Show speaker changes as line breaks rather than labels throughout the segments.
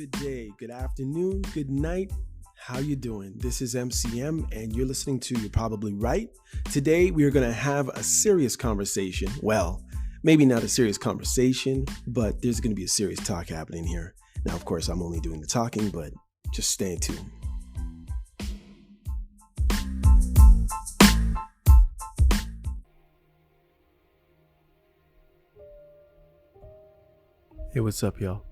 good day, good afternoon, good night. How you doing? This is MCM and you're listening to You're Probably Right. Today we are going to have a serious conversation. Well, maybe not a serious conversation, but there's going to be a serious talk happening here. Now, of course, I'm only doing the talking, but just stay tuned. Hey, what's up, y'all?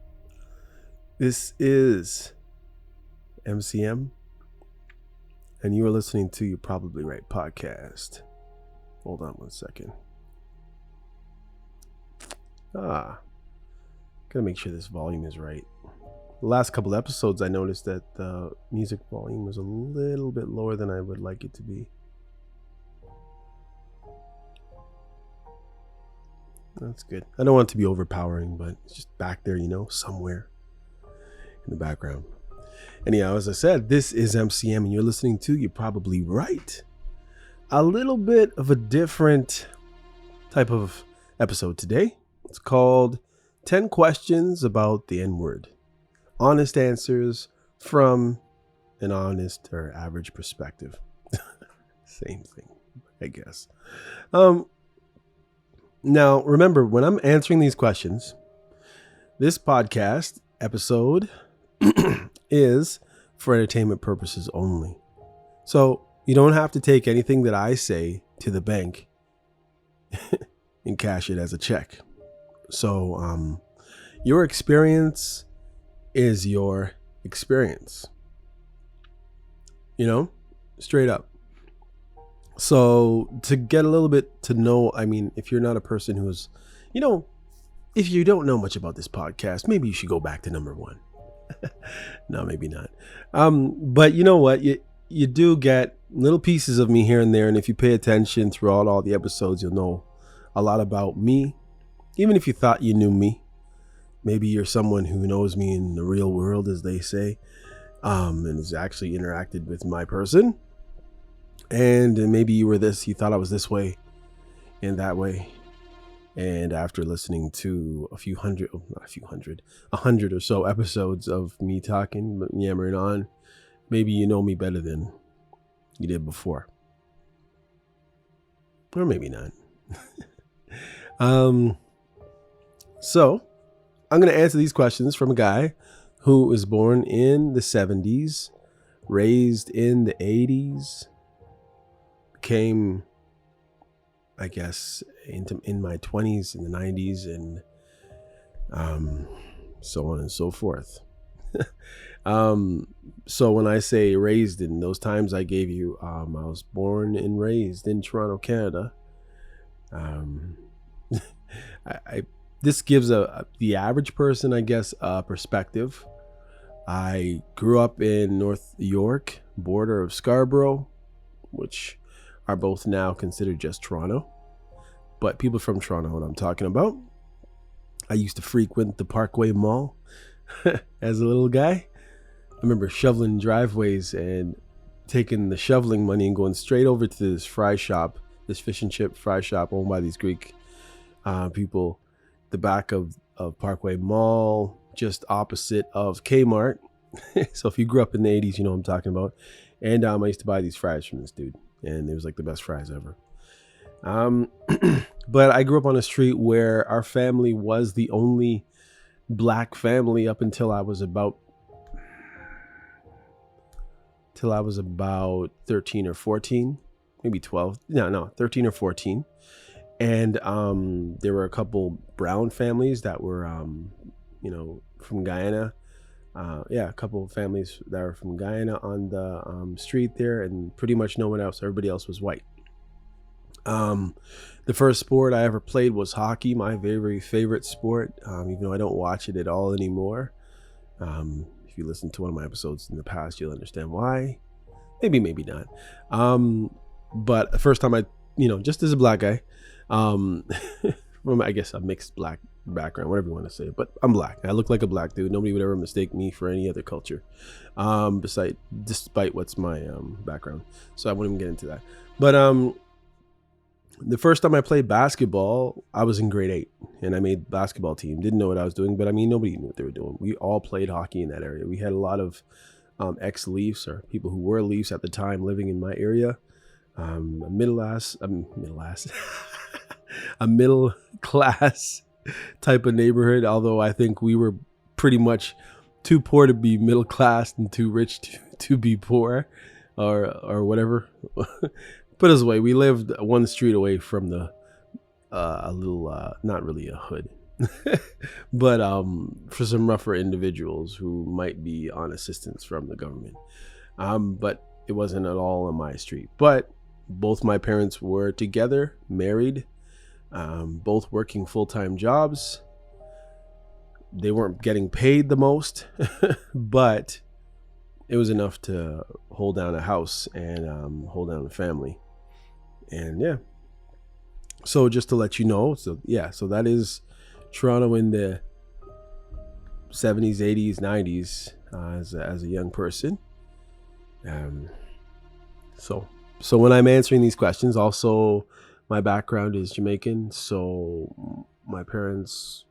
This is MCM, and you are listening to You're Probably Right podcast. Hold on one second. Gotta make sure this volume is right. The last couple episodes, I noticed that the music volume was a little bit lower than I would like it to be. That's good. I don't want it to be overpowering, but it's just back there, somewhere in the background. Anyhow, as I said, this is MCM and you're listening to You're Probably Right. A little bit of a different type of episode today. It's called 10 Questions About the N-Word. Honest answers from an honest or average perspective. Same thing, I guess. Now, remember, when I'm answering these questions, this podcast episode is for entertainment purposes only. So you don't have to take anything that I say to the bank and cash it as a check. So your experience is your experience. Straight up. So to get a little bit to know, if you're not a person who's, if you don't know much about this podcast, maybe you should go back to number 1. No, maybe not. But you know what? You do get little pieces of me here and there. And if you pay attention throughout all the episodes, you'll know a lot about me. Even if you thought you knew me, maybe you're someone who knows me in the real world, as they say, and has actually interacted with my person. And maybe you thought I was this way and that way. And after listening to a hundred or so episodes of me talking, yammering on, maybe you know me better than you did before. Or maybe not. So I'm going to answer these questions from a guy who was born in the 70s, raised in the 80s, came, I guess, in my 20s, in the 90s, and so on and so forth. So when I say raised in those times I gave you, I was born and raised in Toronto, Canada. This gives the average person, I guess, a perspective. I grew up in North York, border of Scarborough, which are both now considered just Toronto, but people from Toronto know what I'm talking about. I used to frequent the Parkway Mall as a little guy. I remember shoveling driveways and taking the shoveling money and going straight over to this fish and chip fry shop owned by these Greek people, the back of Parkway Mall, just opposite of Kmart. So if you grew up in the 80s, you know what I'm talking about. And I used to buy these fries from this dude, and it was like the best fries ever. But I grew up on a street where our family was the only black family up until I was about 13 or 14, maybe 12. No, 13 or 14. And there were a couple brown families that were, from Guyana. A couple of families that were from Guyana on the street there, and pretty much no one else. Everybody else was white. The first sport I ever played was hockey, my very, very favorite sport, even though I don't watch it at all anymore. If you listen to one of my episodes in the past, you'll understand why. Maybe not. But the first time I, just as a black guy, I guess a mixed black background, whatever you want to say, but I'm black. I look like a black dude. Nobody would ever mistake me for any other culture, despite what's my background. So I won't even get into that. But The first time I played basketball, I was in grade 8, and I made the basketball team. Didn't know what I was doing, but I mean, nobody knew what they were doing. We all played hockey in that area. We had a lot of ex-Leafs, or people who were Leafs at the time, living in my area. A a middle class type of neighborhood. Although I think we were pretty much too poor to be middle class and too rich to be poor, or whatever. Put us away. We lived one street away from the a little not really a hood, but for some rougher individuals who might be on assistance from the government. But it wasn't at all on my street. But both my parents were together, married, both working full-time jobs. They weren't getting paid the most, but it was enough to hold down a house and hold down a family. And yeah, so just to let you know, so that is Toronto in the 70s, 80s, 90s as a young person. So when I'm answering these questions, also my background is Jamaican. So my parents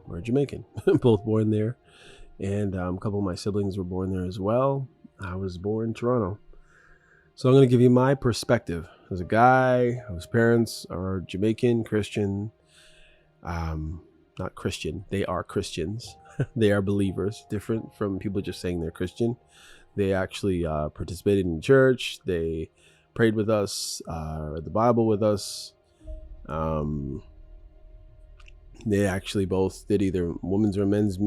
were Jamaican, both born there, and a couple of my siblings were born there as well. I was born in Toronto. So I'm going to give you my perspective as a guy whose parents are Jamaican, Christian. Not Christian. They are Christians. They are believers, different from people just saying they're Christian. They actually participated in church. They prayed with us, read the Bible with us. They actually both did either women's or men's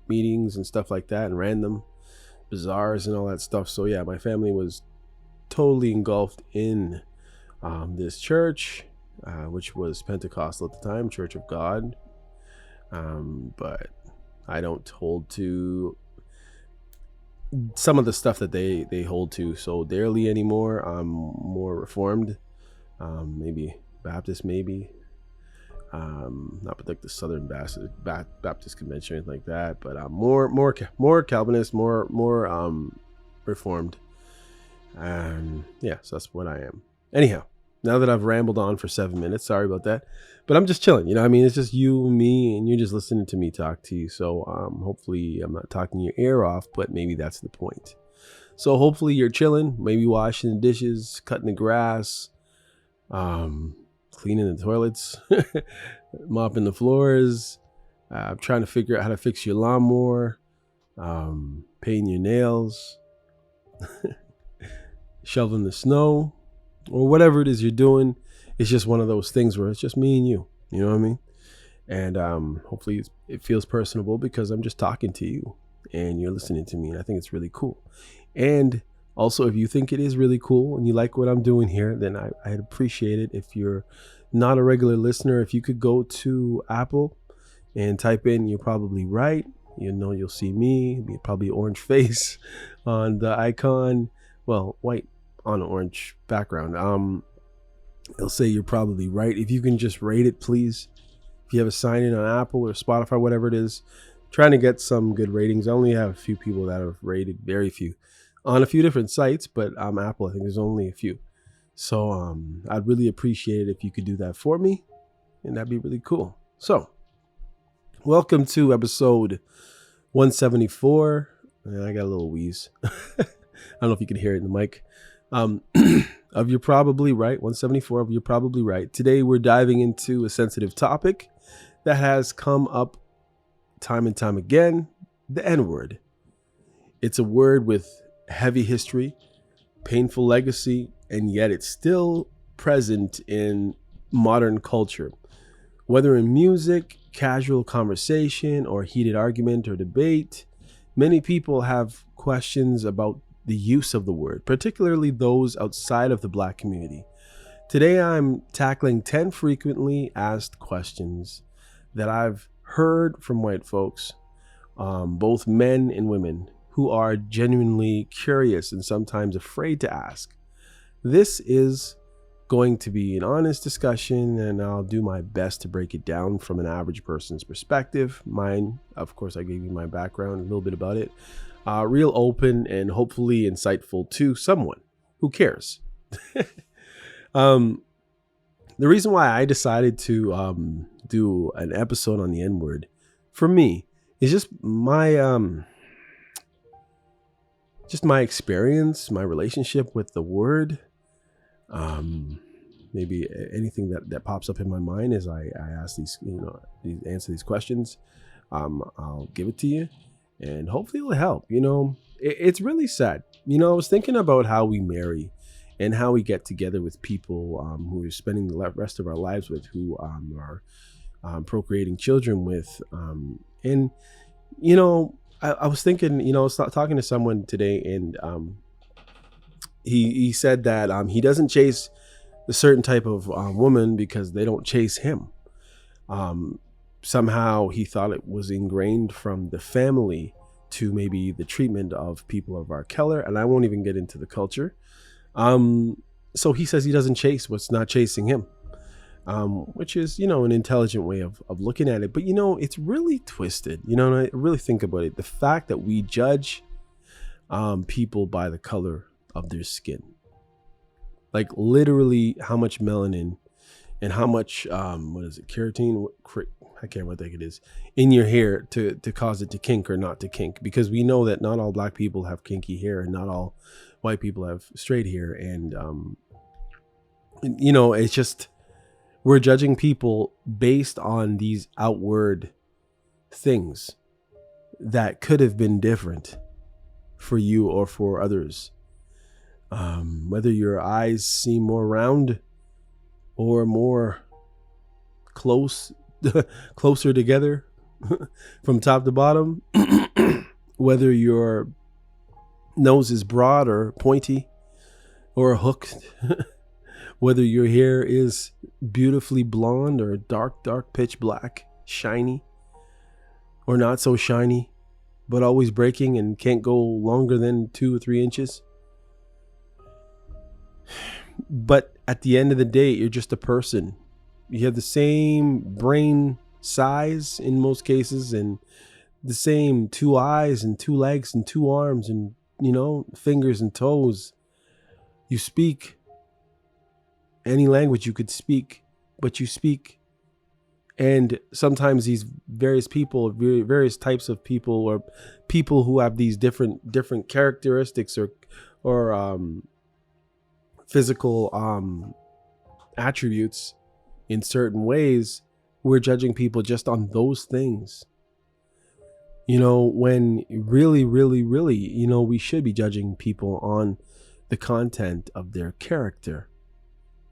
meetings and stuff like that, and random bazaars and all that stuff. So yeah, my family was totally engulfed in this church, which was Pentecostal at the time, Church of God. But I don't hold to some of the stuff that they hold to so dearly anymore. I'm more Reformed, maybe Baptist, maybe. Not like the Southern Baptist Convention or anything like that, but I'm more Calvinist, more Reformed. Yeah, so that's what I am. Anyhow, now that I've rambled on for 7 minutes, sorry about that, but I'm just chilling. You know what I mean? It's just you and me, and you're just listening to me talk to you. So hopefully I'm not talking your ear off, but maybe that's the point. So hopefully you're chilling, maybe washing the dishes, cutting the grass, cleaning the toilets, mopping the floors, trying to figure out how to fix your lawnmower, painting your nails, shoveling the snow, or whatever it is you're doing. It's just one of those things where it's just me and you know what I mean? And hopefully it feels personable because I'm just talking to you and you're listening to me, and I think it's really cool. And also, if you think it is really cool and you like what I'm doing here, then I'd appreciate it if you're not a regular listener, if you could go to Apple and type in "You're Probably Right." You'll see me, probably orange face on the icon. Well, white on an orange background. It'll say "You're Probably Right." If you can just rate it, please. If you have a sign in on Apple or Spotify, whatever it is, trying to get some good ratings. I only have a few people that have rated, very few, on a few different sites, but Apple, I think there's only a few. So I'd really appreciate it if you could do that for me, and that'd be really cool. So welcome to episode 174. I got a little wheeze. I don't know if you can hear it in the mic. Of You're Probably Right, 174 of You're Probably Right. Today we're diving into a sensitive topic that has come up time and time again, the N-word. It's a word with heavy history, painful legacy, and yet it's still present in modern culture. Whether in music, casual conversation, or heated argument or debate, many people have questions about the use of the word, particularly those outside of the Black community. Today, I'm tackling 10 frequently asked questions that I've heard from white folks, both men and women, who are genuinely curious and sometimes afraid to ask. This is going to be an honest discussion, and I'll do my best to break it down from an average person's perspective. Mine, of course, I gave you my background, a little bit about it. Real open and hopefully insightful to someone who cares. The reason why I decided to do an episode on the N word, for me, is just my experience, my relationship with the word. Um, Maybe anything that pops up in my mind as I ask answer these questions. I'll give it to you, and hopefully it'll help. It's really sad. I was thinking about how we marry and how we get together with people who we're spending the rest of our lives with, who are procreating children with. And, I was thinking, I was talking to someone today, and he said that he doesn't chase a certain type of woman because they don't chase him. Somehow he thought it was ingrained from the family to maybe the treatment of people of our color, and I won't even get into the culture. So he says he doesn't chase what's not chasing him, which is, an intelligent way of looking at it. But, it's really twisted, and I really think about it. The fact that we judge people by the color of their skin, like literally how much melanin and how much, keratin? I can't remember what it is in your hair to cause it to kink or not to kink, because we know that not all black people have kinky hair and not all white people have straight hair. And, it's just, we're judging people based on these outward things that could have been different for you or for others. Whether your eyes seem more round or more closer together from top to bottom, whether your nose is broad or pointy or hooked, whether your hair is beautifully blonde or dark pitch black, shiny or not so shiny, but always breaking and can't go longer than 2 or 3 inches. But at the end of the day, you're just a person. You have the same brain size in most cases, and the same 2 eyes and 2 legs and 2 arms and, fingers and toes. You speak any language you could speak, but you speak. And sometimes these various people, various types of people, or people who have these different characteristics or physical attributes in certain ways, we're judging people just on those things. When really, really, really, we should be judging people on the content of their character.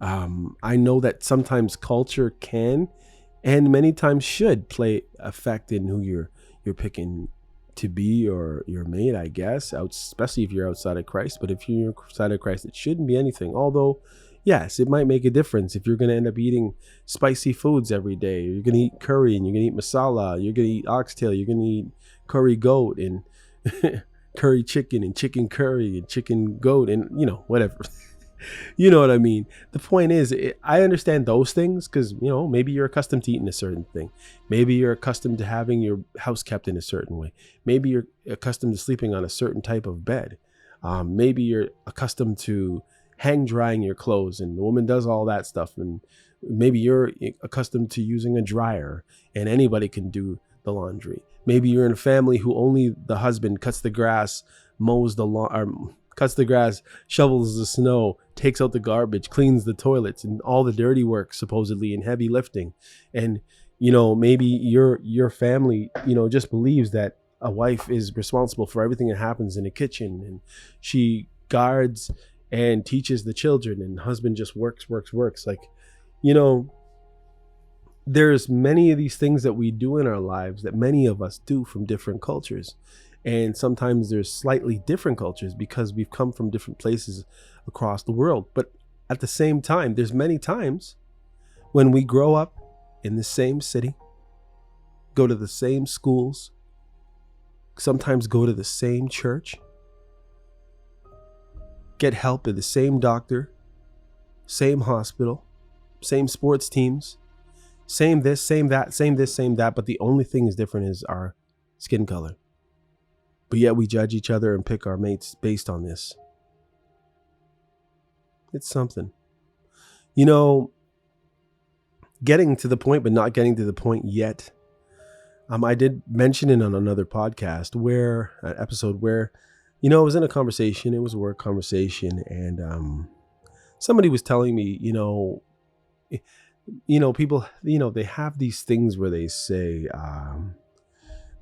I know that sometimes culture can, and many times should, play effect in who you're picking to be, or your mate, I guess, especially if you're outside of Christ. But if you're outside of Christ, it shouldn't be anything. Although, yes, it might make a difference if you're going to end up eating spicy foods every day. You're going to eat curry, and you're going to eat masala. You're going to eat oxtail. You're going to eat curry goat and curry chicken and chicken curry and chicken goat and, whatever. You know what I mean? The point is, I understand those things because, maybe you're accustomed to eating a certain thing. Maybe you're accustomed to having your house kept in a certain way. Maybe you're accustomed to sleeping on a certain type of bed. Maybe you're accustomed to hang drying your clothes, and the woman does all that stuff. And maybe you're accustomed to using a dryer, and anybody can do the laundry. Maybe you're in a family who only the husband cuts the grass, mows the lawn, or cuts the grass, shovels the snow, takes out the garbage, cleans the toilets, and all the dirty work, supposedly, and heavy lifting. And, maybe your family, just believes that a wife is responsible for everything that happens in the kitchen, and she guards and teaches the children, and husband just works. Like, there's many of these things that we do in our lives that many of us do from different cultures. And sometimes there's slightly different cultures because we've come from different places across the world. But at the same time, there's many times when we grow up in the same city, go to the same schools, sometimes go to the same church, get help at the same doctor, same hospital, same sports teams, same this, same that, same this, same that. But the only thing is different is our skin color. But yet we judge each other and pick our mates based on this. It's something. getting to the point, but not getting to the point yet. I did mention it on another podcast where an episode where, I was in a conversation. It was a work conversation, and somebody was telling me, people, they have these things where they say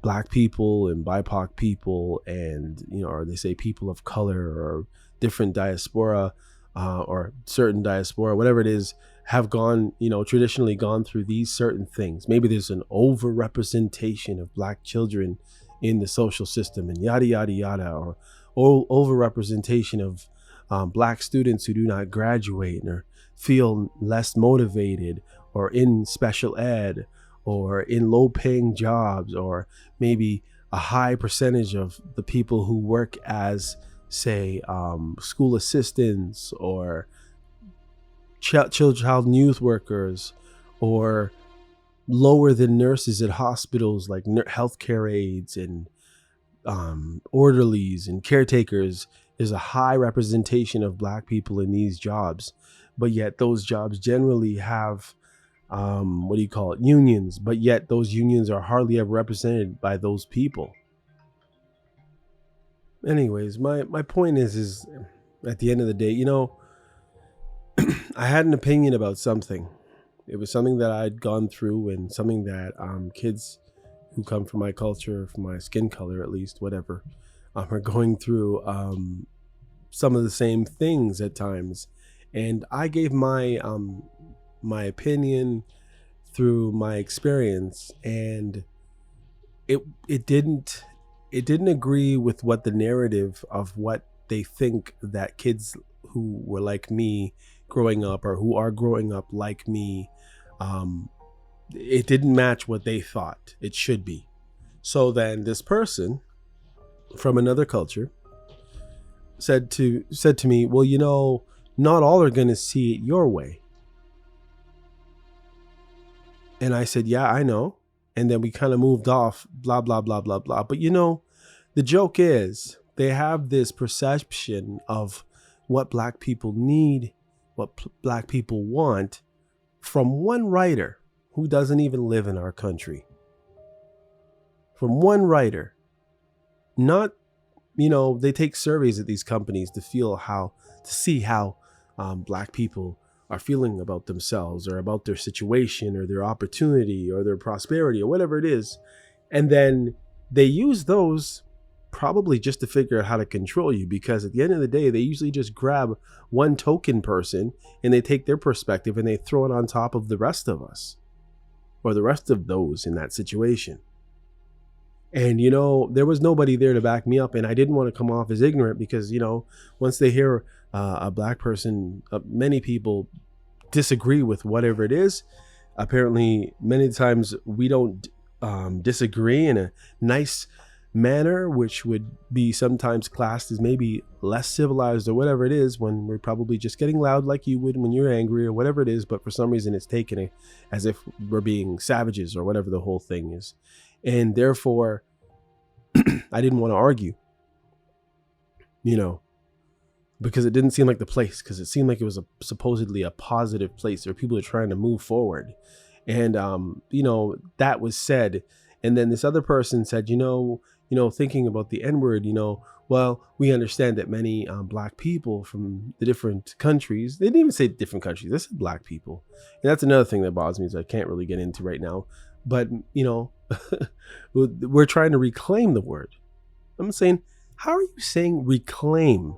black people and BIPOC people, and or they say people of color or different diaspora or certain diaspora, whatever it is, have gone, traditionally gone through these certain things. Maybe there's an overrepresentation of black children in the social system and yada, yada, yada, or overrepresentation of black students who do not graduate or feel less motivated, or in special ed, or in low paying jobs, or maybe a high percentage of the people who work as, say, school assistants, or child and youth workers, or lower than nurses at hospitals, like healthcare aides and orderlies and caretakers. There's a high representation of black people in these jobs, but yet those jobs generally have unions, but yet those unions are hardly ever represented by those people. Anyways, my point is at the end of the day, I had an opinion about something. It was something that I'd gone through, and something that kids who come from my culture, from my skin color at least, whatever, are going through some of the same things at times. And I gave my opinion through my experience, and it didn't agree with what the narrative of what they think that kids who were like me growing up, or who are growing up like me, it didn't match what they thought it should be. So then this person from another culture said to me, well, not all are going to see it your way. And I said, yeah, I know. And then we kind of moved off, blah, blah, blah, blah, blah. But the joke is they have this perception of what black people need, what black people want, from one writer who doesn't even live in our country. From one writer. Not, they take surveys at these companies to see how black people are feeling about themselves, or about their situation, or their opportunity, or their prosperity, or whatever it is. And then they use those probably just to figure out how to control you, because at the end of the day, they usually just grab one token person and they take their perspective and they throw it on top of the rest of us, or the rest of those in that situation. And, there was nobody there to back me up, and I didn't want to come off as ignorant, because, once they hear a black person, many people disagree with whatever it is. Apparently, many times we don't disagree in a nice manner, which would be sometimes classed as maybe less civilized, or whatever it is, when we're probably just getting loud like you would when you're angry, or whatever it is. But for some reason, it's taken as if we're being savages, or whatever the whole thing is. And therefore, I didn't want to argue, because it didn't seem like the place, because it seemed like it was supposedly a positive place where people are trying to move forward. And, that was said. And then this other person said, thinking about the N-word, well, we understand that many black people from the different countries, they didn't even say different countries, they said black people. And that's another thing that bothers me, is I can't really get into right now. But, we're trying to reclaim the word. I'm saying, how are you saying reclaim?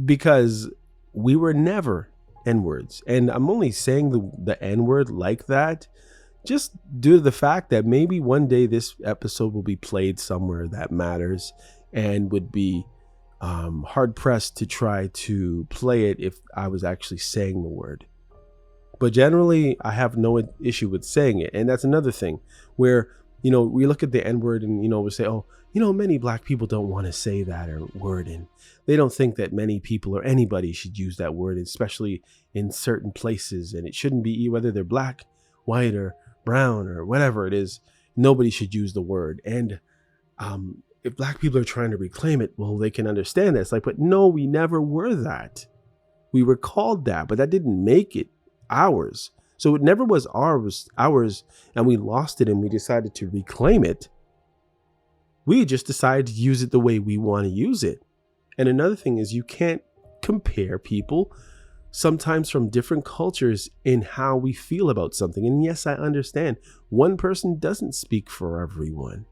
Because we were never N-words. And I'm only saying the N-word like that just due to the fact that maybe one day this episode will be played somewhere that matters, and would be hard pressed to try to play it if I was actually saying the word. But generally, I have no issue with saying it. And that's another thing where, we look at the N-word and, we say, oh, many black people don't want to say that word. And they don't think that many people or anybody should use that word, especially in certain places. And it shouldn't be whether they're black, white, or brown, or whatever it is. Nobody should use the word. And if black people are trying to reclaim it, well, they can understand that. It's like, but no, we never were that. We were called that, but that didn't make it ours. So it never was ours, and we lost it and we decided to reclaim it. We just decided to use it the way we want to use it. And another thing is, you can't compare people sometimes from different cultures in how we feel about something. And yes, I understand one person doesn't speak for everyone,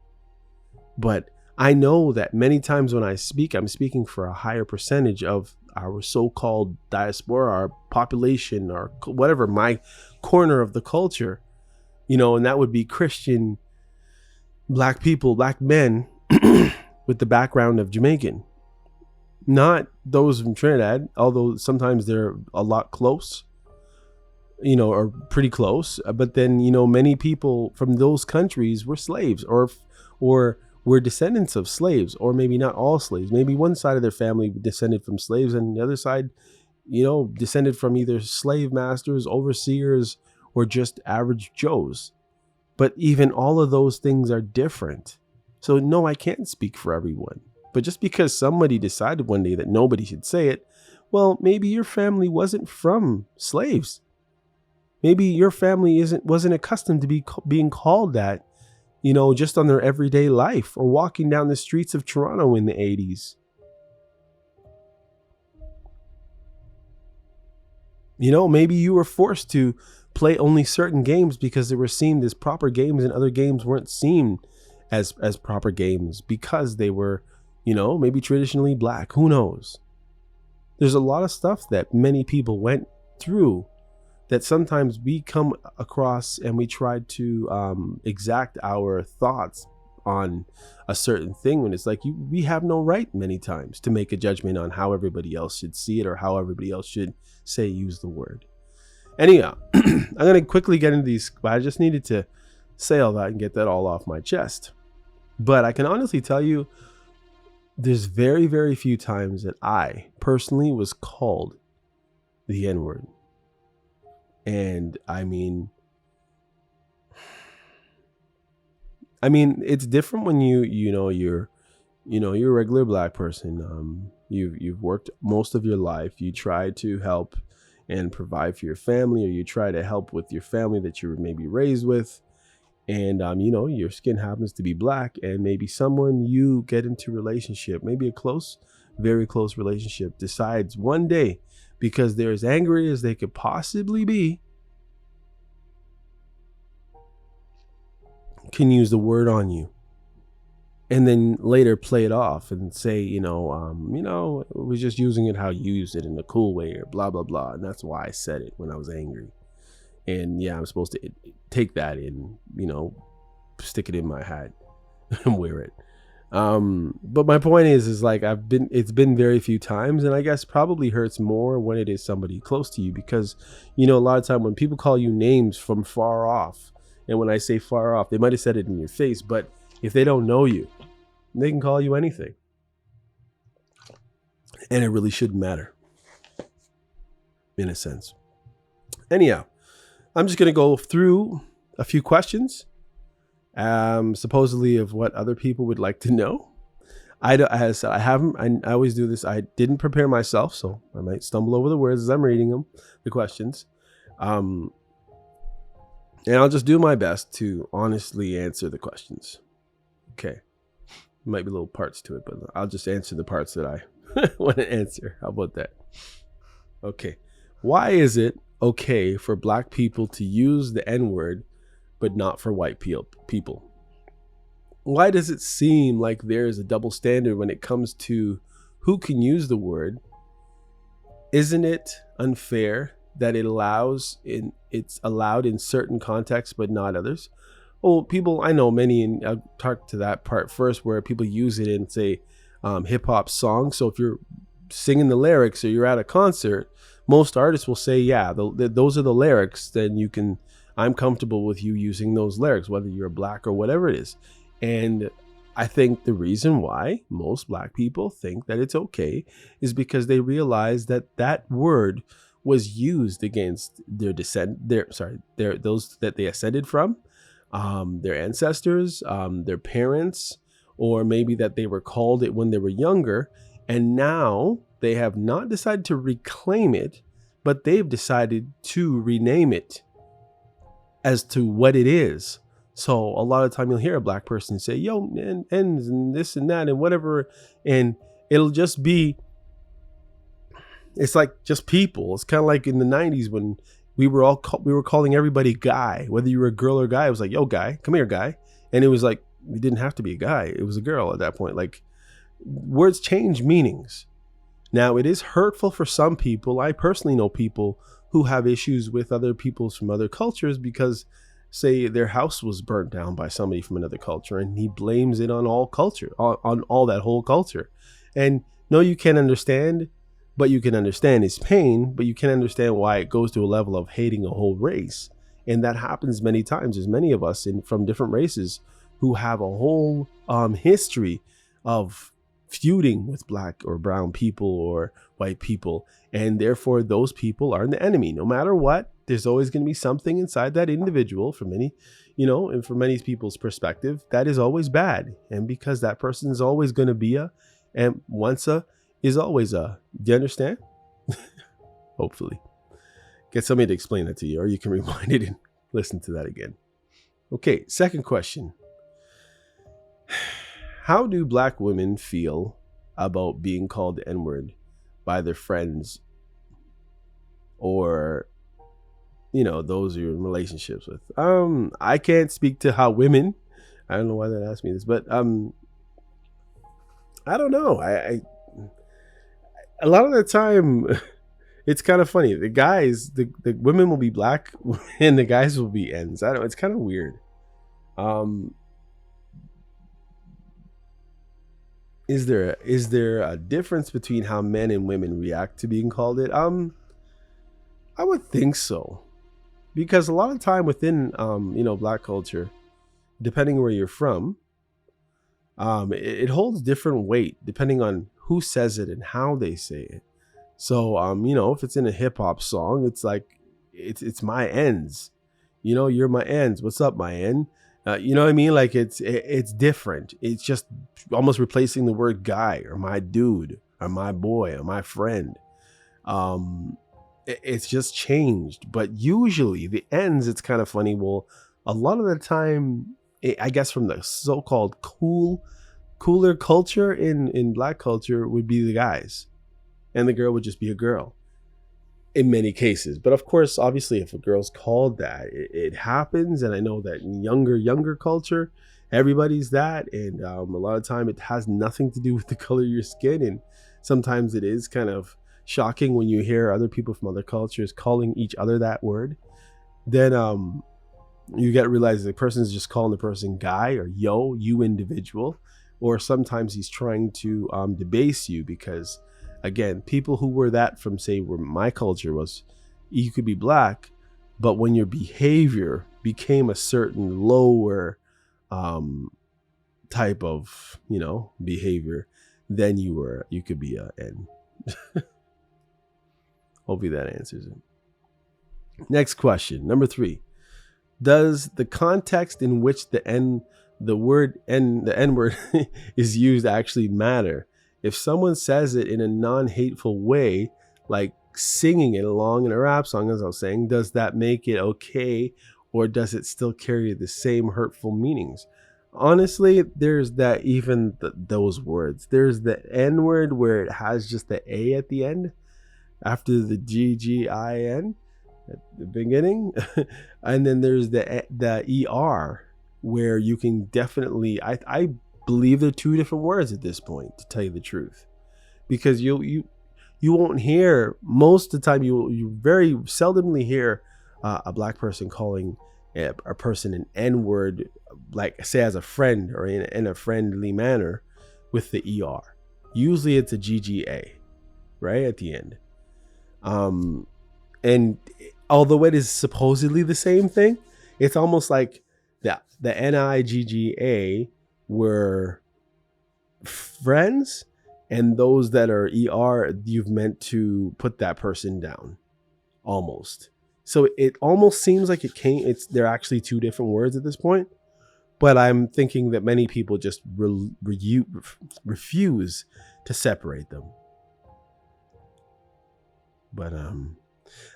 but I know that many times when I speak, I'm speaking for a higher percentage of our so-called diaspora, our population, or whatever, my corner of the culture, and that would be Christian, black people, black men with the background of Jamaican. Not those from Trinidad, although sometimes they're a lot close, or pretty close. But then, many people from those countries were slaves, or were descendants of slaves, or maybe not all slaves. Maybe one side of their family descended from slaves, and the other side, descended from either slave masters, overseers, or just average Joes. But even all of those things are different. So no, I can't speak for everyone. But just because somebody decided one day that nobody should say it, well, maybe your family wasn't from slaves. Maybe your family wasn't accustomed to being called that, just on their everyday life, or walking down the streets of Toronto in the 80s. Maybe you were forced to play only certain games because they were seen as proper games, and other games weren't seen as proper games because they were, maybe traditionally black. Who knows? There's a lot of stuff that many people went through that sometimes we come across and we try to exact our thoughts on a certain thing, when it's like we have no right many times to make a judgment on how everybody else should see it, or how everybody else should use the word. Anyhow, I'm going to quickly get into these, but I just needed to say all that and get that all off my chest. But I can honestly tell you, there's very, very few times that I personally was called the N-word. And I mean, it's different when you're a regular black person. You've worked most of your life. You try to help and provide for your family, or you try to help with your family that you were maybe raised with. And, your skin happens to be black, and maybe someone you get into relationship, maybe a close, very close relationship, decides one day, because they're as angry as they could possibly be, can use the word on you, and then later play it off and say, we're just using it how you use it in a cool way, or blah, blah, blah. And that's why I said it when I was angry. And yeah, I'm supposed to take that in, stick it in my hat and wear it. But my point is like, it's been very few times, and I guess probably hurts more when it is somebody close to you, because, a lot of time when people call you names from far off, and when I say far off, they might have said it in your face, but if they don't know you, they can call you anything. And it really shouldn't matter, in a sense. Anyhow, I'm just going to go through a few questions, supposedly of what other people would like to know. I always do this. I didn't prepare myself, so I might stumble over the words as I'm reading them, the questions. And I'll just do my best to honestly answer the questions. Okay. Might be little parts to it, but I'll just answer the parts that I want to answer. How about that? Okay. Why is it okay for black people to use the N-word, but not for white people? Why does it seem like there is a double standard when it comes to who can use the word? Isn't it unfair that it's allowed in certain contexts but not others? Well, I know many, and I'll talk to that part first, where people use it in, say, hip hop songs. So if you're singing the lyrics or you're at a concert, most artists will say, yeah, those are the lyrics, then I'm comfortable with you using those lyrics, whether you're black or whatever it is. And I think the reason why most black people think that it's okay is because they realize that word was used against those that they ascended from, their ancestors, their parents, or maybe that they were called it when they were younger. And now They have not decided to reclaim it, but they've decided to rename it as to what it is. So a lot of time you'll hear a black person say, yo, ends and this and that and whatever. And it'll just be, it's like just people. It's kind of like in the 90s when we were calling everybody guy, whether you were a girl or a guy. It was like, yo, guy, come here, guy. And it was like, it didn't have to be a guy. It was a girl at that point. Like, words change meanings. Now, it is hurtful for some people. I personally know people who have issues with other peoples from other cultures because, say, their house was burnt down by somebody from another culture, and he blames it on all culture, on all that whole culture. And no, you can't understand, but you can understand his pain, but you can understand why it goes to a level of hating a whole race. And that happens many times. There's many of us from different races who have a whole history of feuding with black or brown people or white people, and therefore those people are the enemy. No matter what, there's always going to be something inside that individual, for many, and from many people's perspective, that is always bad. And because that person is always going to be and once is always do you understand? Hopefully get somebody to explain that to you, or you can rewind it and listen to that again. Okay, second question. How do black women feel about being called the N-word by their friends or, those you're in relationships with? I can't speak to how women, I don't know why that asked me this, but I don't know. I a lot of the time, it's kind of funny. The guys, the women will be black and the guys will be N's. I don't know. It's kind of weird. Is there a difference between how men and women react to being called it? I would think so, because a lot of time within black culture, depending where you're from, it holds different weight depending on who says it and how they say it. So if it's in a hip hop song, it's like it's my ends. You're my ends. What's up, my end? You know what I mean? Like it's different. It's just almost replacing the word guy or my dude or my boy or my friend. It's just changed. But usually the ends, it's kind of funny. Well, a lot of the time, I guess from the so-called cooler culture in black culture would be the guys, and the girl would just be a girl in many cases. But of course, obviously, if a girl's called that, it happens. And I know that in younger culture, everybody's that. And a lot of time it has nothing to do with the color of your skin. And sometimes it is kind of shocking when you hear other people from other cultures calling each other that word. Then you get to realize the person's just calling the person guy or yo, you individual. Or sometimes he's trying to debase you because, again, people who were that from, say, where my culture was, you could be black, but when your behavior became a certain lower type of, behavior, then you could be a N. Hopefully that answers it. Next question, number 3. Does the context in which the N-word is used actually matter? If someone says it in a non-hateful way, like singing it along in a rap song, as I was saying, does that make it okay, or does it still carry the same hurtful meanings? Honestly, there's that, even those words. There's the N-word where it has just the A at the end after the G-G-I-N at the beginning. And then there's the ER where you can definitely, I believe they're two different words at this point, to tell you the truth, because you won't hear, most of the time you very seldomly hear a black person calling a person an N-word, like say as a friend or in a friendly manner with the ER. Usually it's a GGA right at the end. And although it is supposedly the same thing, it's almost like the NIGGA were friends, and those that are ER, you've meant to put that person down, almost. So it almost seems like they're actually two different words at this point, but I'm thinking that many people just refuse to separate them. But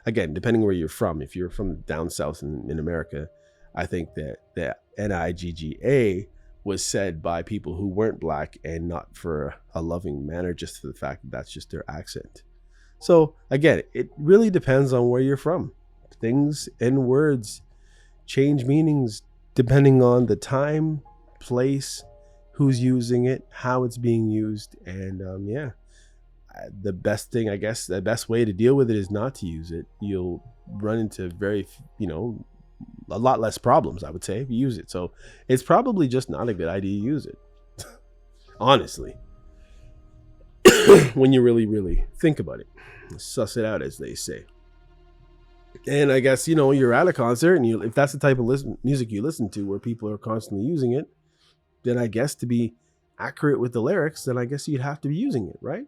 again, depending where you're from, if you're from down south in America, I think that nigga was said by people who weren't black and not for a loving manner, just for the fact that that's just their accent. So again, it really depends on where you're from. Things and words change meanings depending on the time, place, who's using it, how it's being used, and yeah, the best thing, I guess, the best way to deal with it is not to use it. You'll run into a lot less problems, I would say, if you use it. So it's probably just not a good idea to use it, honestly, when you really, really think about it. Suss it out, as they say. And I guess, you're at a concert and if that's the type of music you listen to where people are constantly using it, then I guess to be accurate with the lyrics, then I guess you'd have to be using it, right?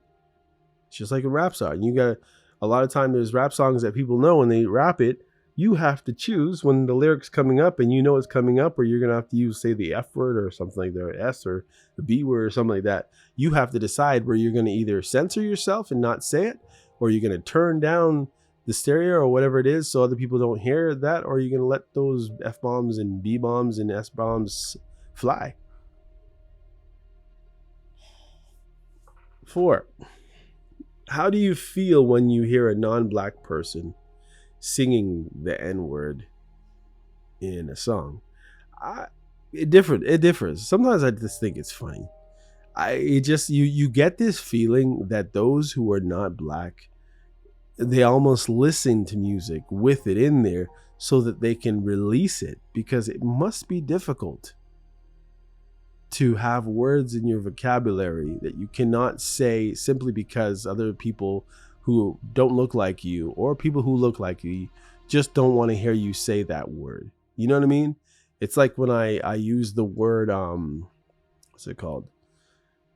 It's just like a rap song. You got a lot of time there's rap songs that people know when they rap it. You have to choose when the lyrics coming up and it's coming up, or you're going to have to use, say, the F word or something like that, S or the B word or something like that. You have to decide where you're going to either censor yourself and not say it, or you're going to turn down the stereo or whatever it is so other people don't hear that, or you're going to let those F bombs and B bombs and S bombs fly. 4. How do you feel when you hear a non-black person singing the N-word in a song? It differs. Sometimes I just think it's funny. You get this feeling that those who are not black, they almost listen to music with it in there so that they can release it, because it must be difficult to have words in your vocabulary that you cannot say simply because other people who don't look like you or people who look like you just don't want to hear you say that word. You know what I mean? It's like when I use the word, what's it called?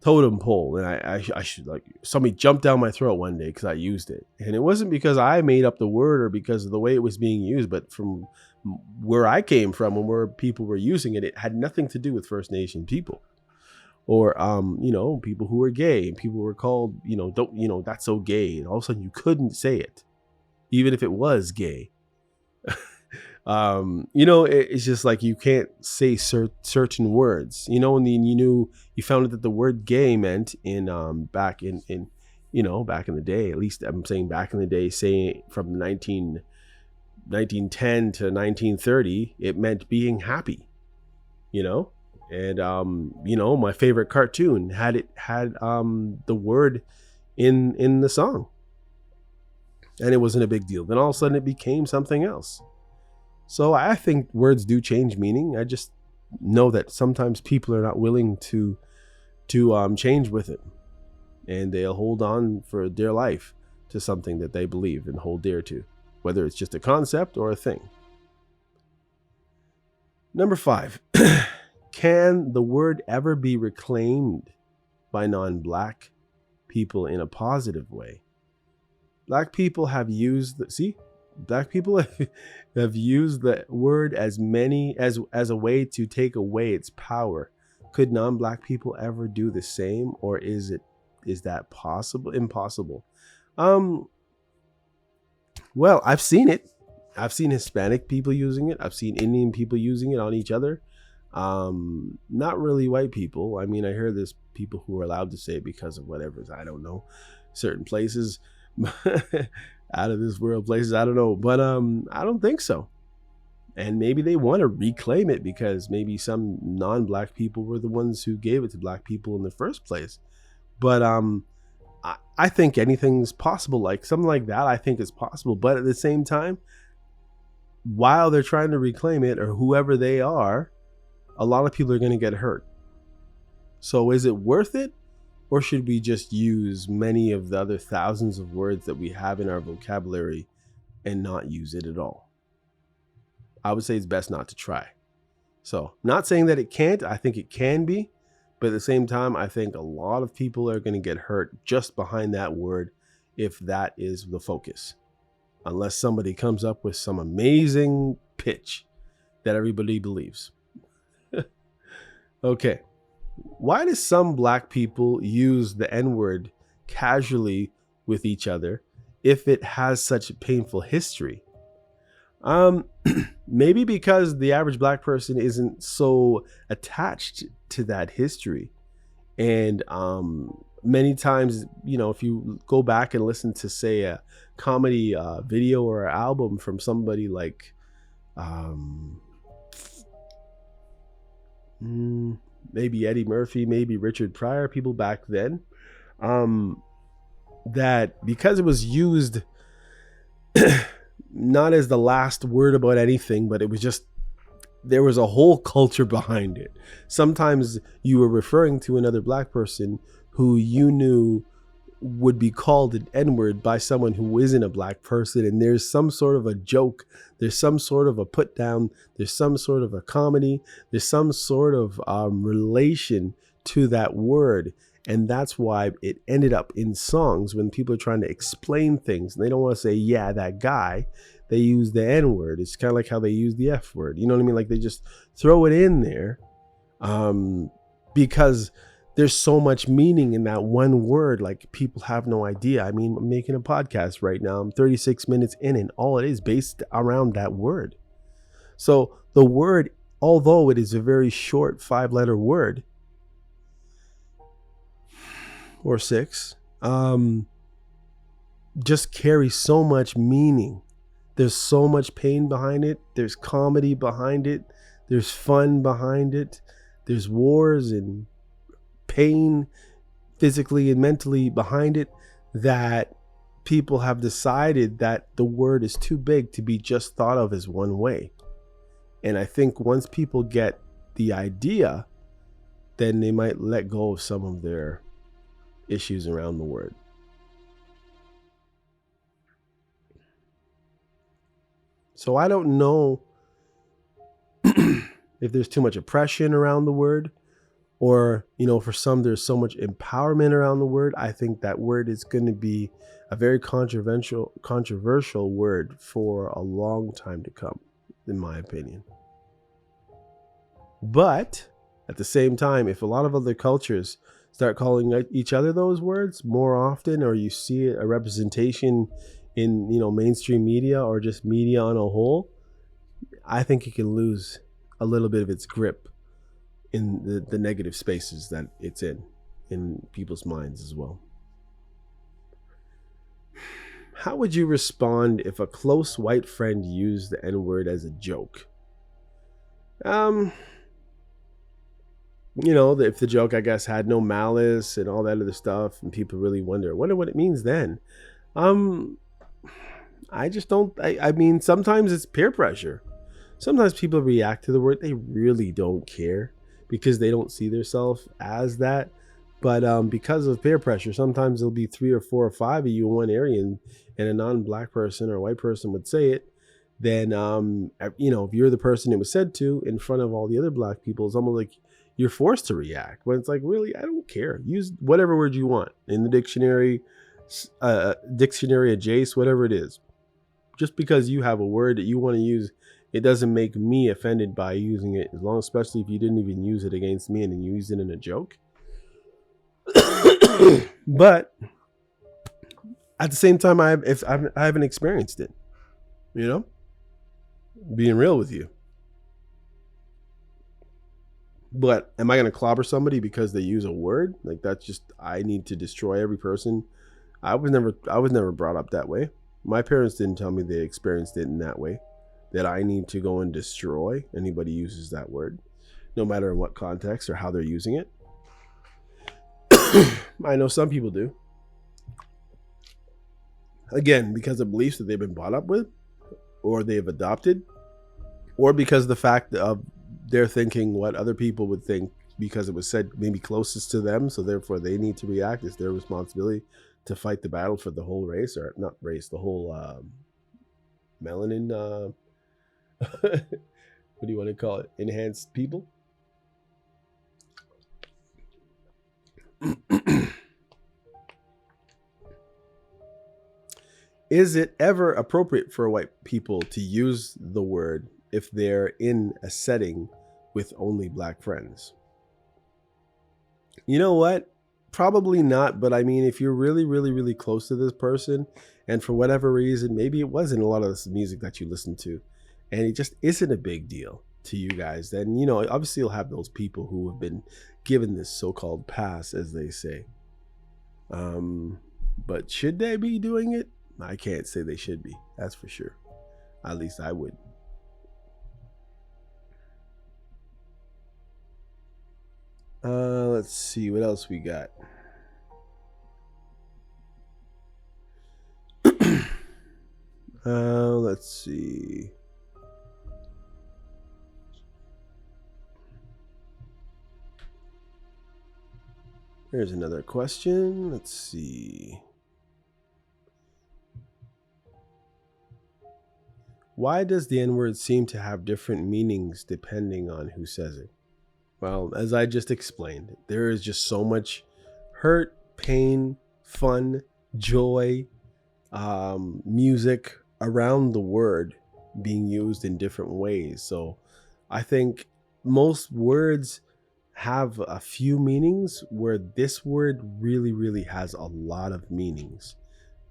Totem pole. And I should, like, somebody jumped down my throat one day because I used it. And it wasn't because I made up the word or because of the way it was being used, but from where I came from and where people were using it, it had nothing to do with First Nation people. Or people who were gay, and people were called, that's so gay, and all of a sudden you couldn't say it even if it was gay. It's just like you can't say certain words, and then you found out that the word gay meant in back in back in the day, at least I'm saying back in the day, say from 1910 to 1930, it meant being happy, and my favorite cartoon had the word in the song, and it wasn't a big deal. Then all of a sudden it became something else. So I think words do change meaning. I just know that sometimes people are not willing to change with it, and they'll hold on for dear life to something that they believe and hold dear to, whether it's just a concept or a thing. Number 5, can the word ever be reclaimed by non-black people in a positive way? Black people have used Black people have used the word as a way to take away its power. Could non-black people ever do the same, or is that possible? Impossible. Well, I've seen it. I've seen Hispanic people using it. I've seen Indian people using it on each other. Not really white people. I mean, I hear there's people who are allowed to say it because of whatever, I don't know, certain places. Out of this world places, I don't know, but I don't think so. And maybe they want to reclaim it because maybe some non-black people were the ones who gave it to black people in the first place. But I think anything's possible, like something like that. I think it's possible, but at the same time, while they're trying to reclaim it, or whoever they are, a lot of people are going to get hurt. So is it worth it? Or should we just use many of the other thousands of words that we have in our vocabulary and not use it at all? I would say it's best not to try. So, not saying that it can't. I think it can be. But at the same time, I think a lot of people are going to get hurt just behind that word if that is the focus. Unless somebody comes up with some amazing pitch that everybody believes. Okay. Why do some black people use the N-word casually with each other if it has such a painful history? Um, Maybe because the average black person isn't so attached to that history. And many times, if you go back and listen to, say, a comedy video or album from somebody like um, maybe Eddie Murphy, maybe Richard Pryor, people back then, um, that because it was used not as the last word about anything, but it was just, there was a whole culture behind it. Sometimes you were referring to another black person who you knew would be called an N-word by someone who isn't a black person, and there's some sort of a joke, there's some sort of a put down, there's some sort of a comedy, there's some sort of relation to that word. And that's why it ended up in songs when people are trying to explain things and they don't want to say, yeah, that guy. They use the N word. It's kind of like how they use the F word. You know what I mean? Like they just throw it in there because there's so much meaning in that one word. Like people have no idea. I mean, I'm making a podcast right now. I'm 36 minutes in, and all it is based around that word. So the word, although it is a very short 5-letter word, or 6, just carries so much meaning. There's so much pain behind it. There's comedy behind it. There's fun behind it. There's wars and pain physically and mentally behind it, that people have decided that the word is too big to be just thought of as one way. And I think once people get the idea, then they might let go of some of their issues around the word. So I don't know if there's too much oppression around the word, or, for some, there's so much empowerment around the word. I think that word is going to be a very controversial word for a long time to come, in my opinion. But at the same time, if a lot of other cultures start calling each other those words more often, or you see a representation in, mainstream media or just media on a whole, I think it can lose a little bit of its grip in the negative spaces that it's in people's minds as well. How would you respond if a close white friend used the N-word as a joke? If the joke, I guess, had no malice and all that other stuff, and people really wonder what it means then. I just don't. I mean, sometimes it's peer pressure. Sometimes people react to the word. They really don't care because they don't see themselves as that. But because of peer pressure, sometimes there'll be 3 or 4 or 5 of you in one area, and a non-black person or a white person would say it. Then, if you're the person it was said to in front of all the other black people, it's almost like you're forced to react. But it's like, really, I don't care. Use whatever word you want in the dictionary, dictionary adjace, whatever it is. Just because you have a word that you want to use, it doesn't make me offended by using it, especially if you didn't even use it against me and then you use it in a joke. But at the same time, I haven't experienced it, being real with you. But am I going to clobber somebody because they use a word? Like, that's just, I need to destroy every person. I was never brought up that way. My parents didn't tell me they experienced it in that way, that I need to go and destroy anybody who uses that word, no matter in what context or how they're using it. I know some people do. Again, because of beliefs that they've been brought up with, or they've adopted, or because of the fact of they're thinking what other people would think because it was said maybe closest to them, so therefore they need to react. It's their responsibility to fight the battle for the whole race, or not race, the whole melanin, what do you want to call it? Enhanced people. Is it ever appropriate for white people to use the word if they're in a setting with only black friends? You know what? Probably not, but I mean, if you're really, really, really close to this person, and for whatever reason, maybe it wasn't a lot of this music that you listen to, and it just isn't a big deal to you guys, then, obviously you'll have those people who have been given this so called pass, as they say. Um, but should they be doing it? I can't say they should be. That's for sure. At least I would. Let's see what else we got. Let's see. Here's another question. Let's see. Why does the N word seem to have different meanings depending on who says it? Well, as I just explained, there is just so much hurt, pain, fun, joy, music around the word being used in different ways. So I think most words have a few meanings, where this word really, really has a lot of meanings.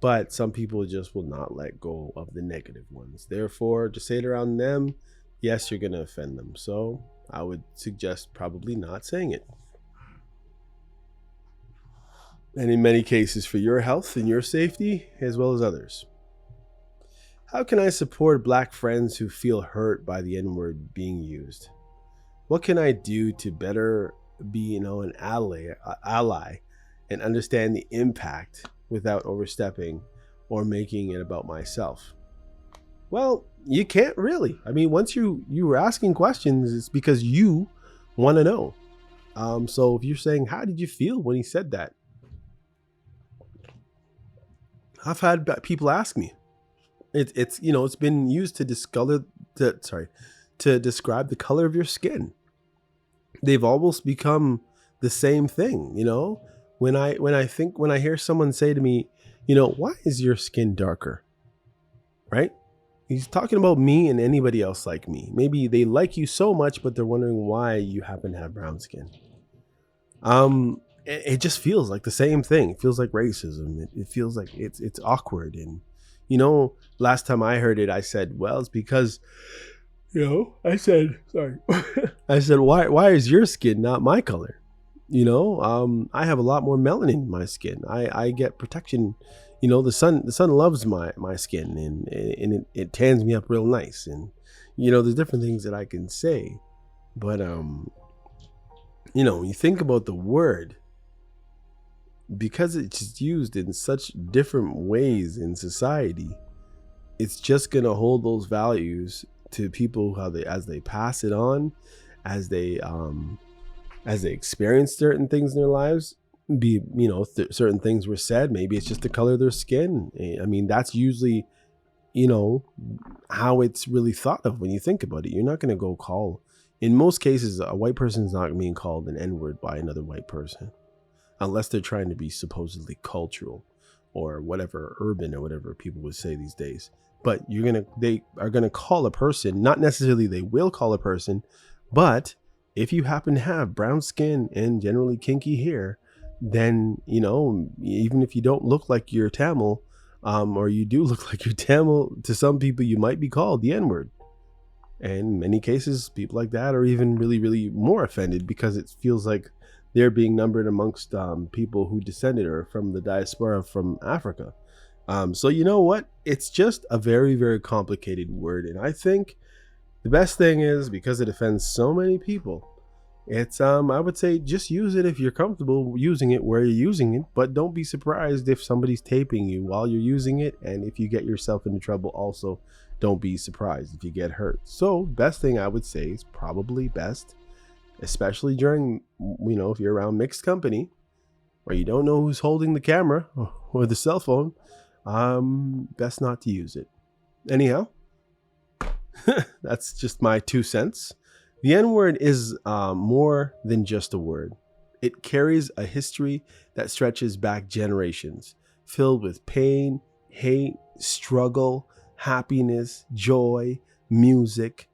But some people just will not let go of the negative ones. Therefore, just say it around them. Yes, you're going to offend them. So I would suggest probably not saying it. And in many cases, for your health and your safety, as well as others. How can I support Black friends who feel hurt by the N word being used? What can I do to better be, an ally and understand the impact without overstepping or making it about myself? Well, you can't really. I mean, once you were asking questions, it's because you want to know. So if you're saying, how did you feel when he said that? I've had people ask me. It's been used to to describe the color of your skin. They've almost become the same thing. When I hear someone say to me, why is your skin darker? Right? He's talking about me and anybody else like me. Maybe they like you so much, but they're wondering why you happen to have brown skin. It just feels like the same thing. It feels like racism. It feels like it's awkward. And last time I heard it, I said, well, it's because I said, sorry. I said, why is your skin not my color? I have a lot more melanin in my skin. I get protection. The sun loves my skin, and it tans me up real nice. And there's different things that I can say, but when you think about the word, because it's used in such different ways in society, it's just gonna hold those values to people as they pass it on, as they experience certain things in their lives. Certain things were said. Maybe it's just the color of their skin. I mean, that's usually how it's really thought of when you think about it. You're not gonna go call. In most cases, a white person is not being called an N-word by another white person, unless they're trying to be supposedly cultural or whatever, urban or whatever people would say these days. But they are gonna call a person, not necessarily they will call a person, but if you happen to have brown skin and generally kinky hair, then even if you don't look like you're Tamil, or you do look like you're Tamil, to some people you might be called the N-word. And in many cases, people like that are even really, really more offended because it feels like they're being numbered amongst people who descended or from the diaspora from Africa. So you know what? It's just a very, very complicated word. And I think the best thing is, because it offends so many people, it's I would say just use it if you're comfortable using it where you're using it, but don't be surprised if somebody's taping you while you're using it. And if you get yourself into trouble, also don't be surprised if you get hurt. So best thing I would say is probably best, especially during, if you're around mixed company or you don't know who's holding the camera or the cell phone, best not to use it. Anyhow, that's just my 2 cents. The N-word is more than just a word. It carries a history that stretches back generations, filled with pain, hate, struggle, happiness, joy, music,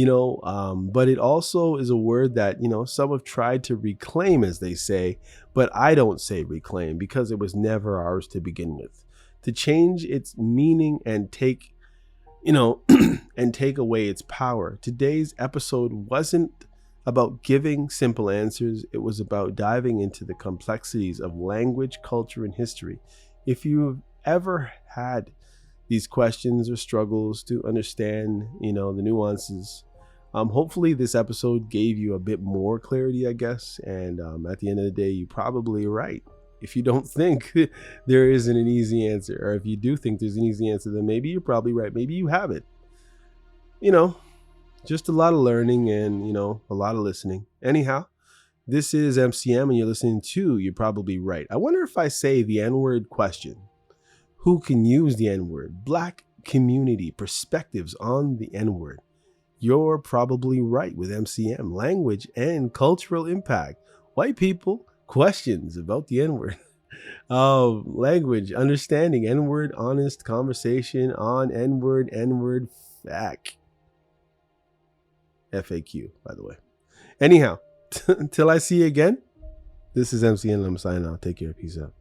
But it also is a word that, some have tried to reclaim, as they say, but I don't say reclaim because it was never ours to begin with. To change its meaning and take, and take away its power. Today's episode wasn't about giving simple answers, it was about diving into the complexities of language, culture, and history. If you've ever had these questions or struggles to understand, the nuances, hopefully this episode gave you a bit more clarity, I guess. And at the end of the day, you're probably right. If you don't think there isn't an easy answer, or if you do think there's an easy answer, then maybe you're probably right. Maybe you have it. You know, just a lot of learning and, a lot of listening. Anyhow, this is MCM and you're listening to You're Probably Right. I wonder if I say the N-word question. Who can use the N-word? Black community perspectives on the N-word. You're probably right with MCM, language and cultural impact. White people, questions about the N-word. Language, understanding, N-word, honest conversation on N-word FAQ, by the way. Anyhow, until I see you again, this is MCM. I'm signing out. Take care. Peace out.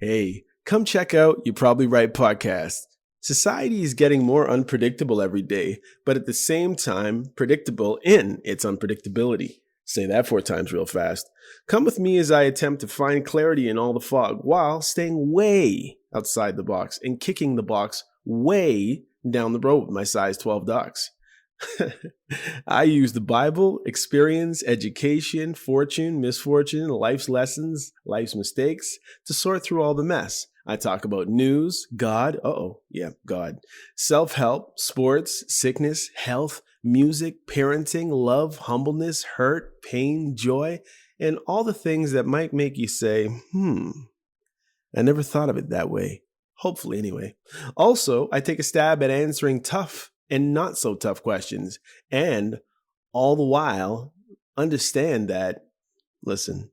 Hey, come check out You're Probably Right podcast. Society is getting more unpredictable every day, but at the same time, predictable in its unpredictability. Say that 4 times real fast. Come with me as I attempt to find clarity in all the fog while staying way outside the box and kicking the box way down the road with my size 12 docs. I use the Bible, experience, education, fortune, misfortune, life's lessons, life's mistakes to sort through all the mess. I talk about news, God, God, self-help, sports, sickness, health, music, parenting, love, humbleness, hurt, pain, joy, and all the things that might make you say, I never thought of it that way. Hopefully, anyway. Also, I take a stab at answering tough and not so tough questions, and all the while understand that, listen,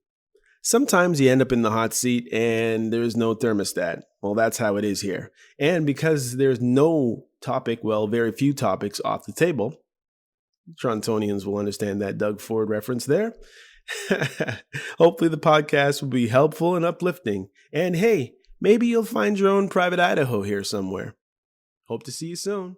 sometimes you end up in the hot seat and there's no thermostat. Well, that's how it is here. And because there's no topic, very few topics off the table, Torontonians will understand that Doug Ford reference there. Hopefully the podcast will be helpful and uplifting. And hey, maybe you'll find your own private Idaho here somewhere. Hope to see you soon.